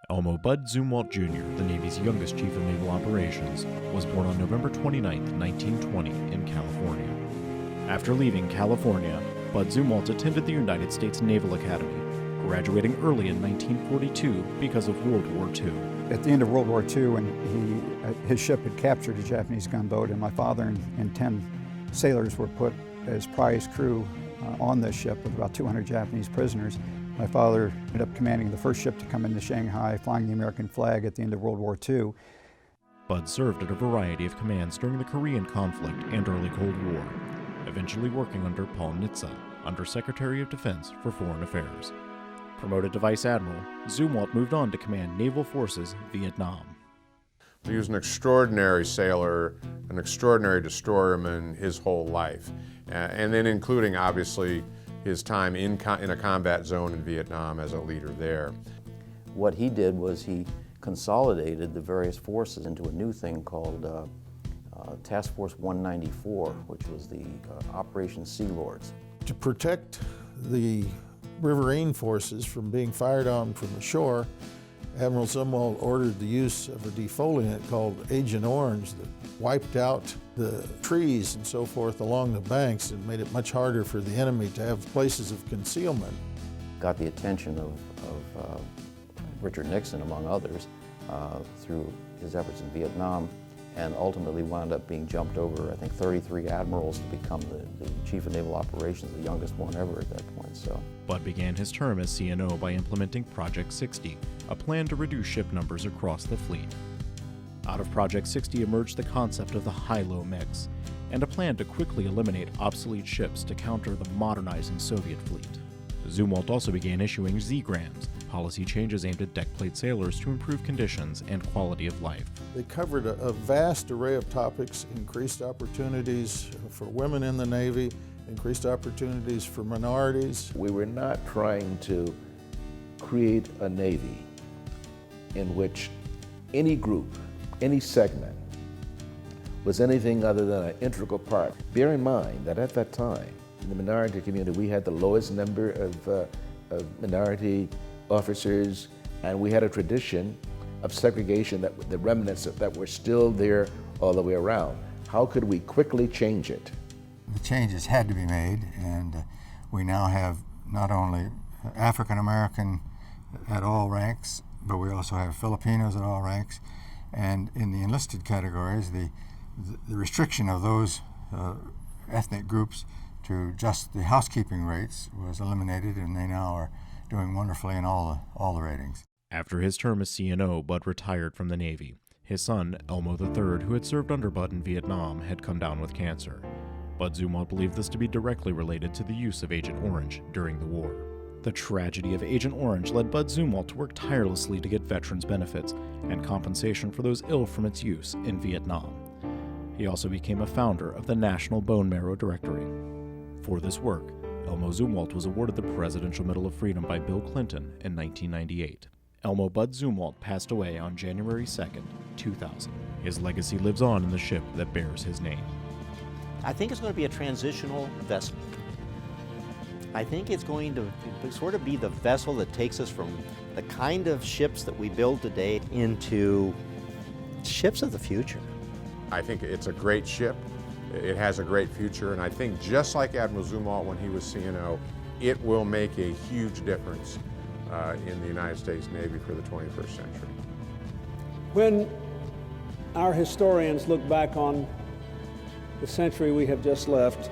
Elmo Bud Zumwalt Jr., the Navy's youngest chief of naval operations, was born on November 29, 1920, in California. After leaving California, Bud Zumwalt attended the United States Naval Academy, graduating early in 1942 because of World War II. At the end of World War II, when his ship had captured a Japanese gunboat, and my father and 10 sailors were put as prize crew on this ship with about 200 Japanese prisoners. My father ended up commanding the first ship to come into Shanghai, flying the American flag at the end of World War II. Bud served at a variety of commands during the Korean conflict and early Cold War, eventually working under Paul Nitze, Undersecretary of Defense for Foreign Affairs. Promoted to Vice Admiral, Zumwalt moved on to command Naval Forces Vietnam. He was an extraordinary sailor, an extraordinary destroyerman his whole life, and then including, obviously, his time in a combat zone in Vietnam as a leader there. What he did was he consolidated the various forces into a new thing called Task Force 194, which was the Operation Sea Lords. To protect the riverine forces from being fired on from the shore, Admiral Zumwalt ordered the use of a defoliant called Agent Orange that wiped out the trees and so forth along the banks and made it much harder for the enemy to have places of concealment. Got the attention of Richard Nixon, among others, through his efforts in Vietnam, and ultimately wound up being jumped over, I think, 33 admirals to become the Chief of Naval Operations, the youngest one ever at that point. So, Bud began his term as CNO by implementing Project 60, a plan to reduce ship numbers across the fleet. Out of Project 60 emerged the concept of the high-low mix, and a plan to quickly eliminate obsolete ships to counter the modernizing Soviet fleet. Zumwalt also began issuing Z-grams, policy changes aimed at deck plate sailors to improve conditions and quality of life. They covered a vast array of topics: increased opportunities for women in the Navy, increased opportunities for minorities. We were not trying to create a Navy in which any group, any segment, was anything other than an integral part. Bear in mind that at that time, in the minority community, we had the lowest number of minority officers, and we had a tradition of segregation, that the remnants that were still there all the way around. How could we quickly change it? The changes had to be made, and we now have not only African American at all ranks, but we also have Filipinos at all ranks. And in the enlisted categories, the restriction of those ethnic groups to just the housekeeping rates was eliminated, and they now are doing wonderfully in all the ratings. After his term as CNO, Bud retired from the Navy. His son, Elmo III, who had served under Bud in Vietnam, had come down with cancer. Bud Zumwalt believed this to be directly related to the use of Agent Orange during the war. The tragedy of Agent Orange led Bud Zumwalt to work tirelessly to get veterans' benefits and compensation for those ill from its use in Vietnam. He also became a founder of the National Bone Marrow Directory. For this work, Elmo Zumwalt was awarded the Presidential Medal of Freedom by Bill Clinton in 1998. Elmo Bud Zumwalt passed away on January 2nd, 2000. His legacy lives on in the ship that bears his name. I think it's going to be a transitional vessel. I think it's going to sort of be the vessel that takes us from the kind of ships that we build today into ships of the future. I think it's a great ship. It has a great future, and I think just like Admiral Zumwalt when he was CNO, it will make a huge difference in the United States Navy for the 21st century. When our historians look back on the century we have just left,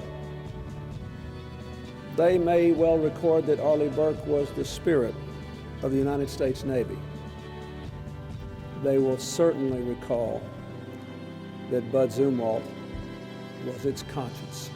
they may well record that Arleigh Burke was the spirit of the United States Navy. They will certainly recall that Bud Zumwalt was its conscience.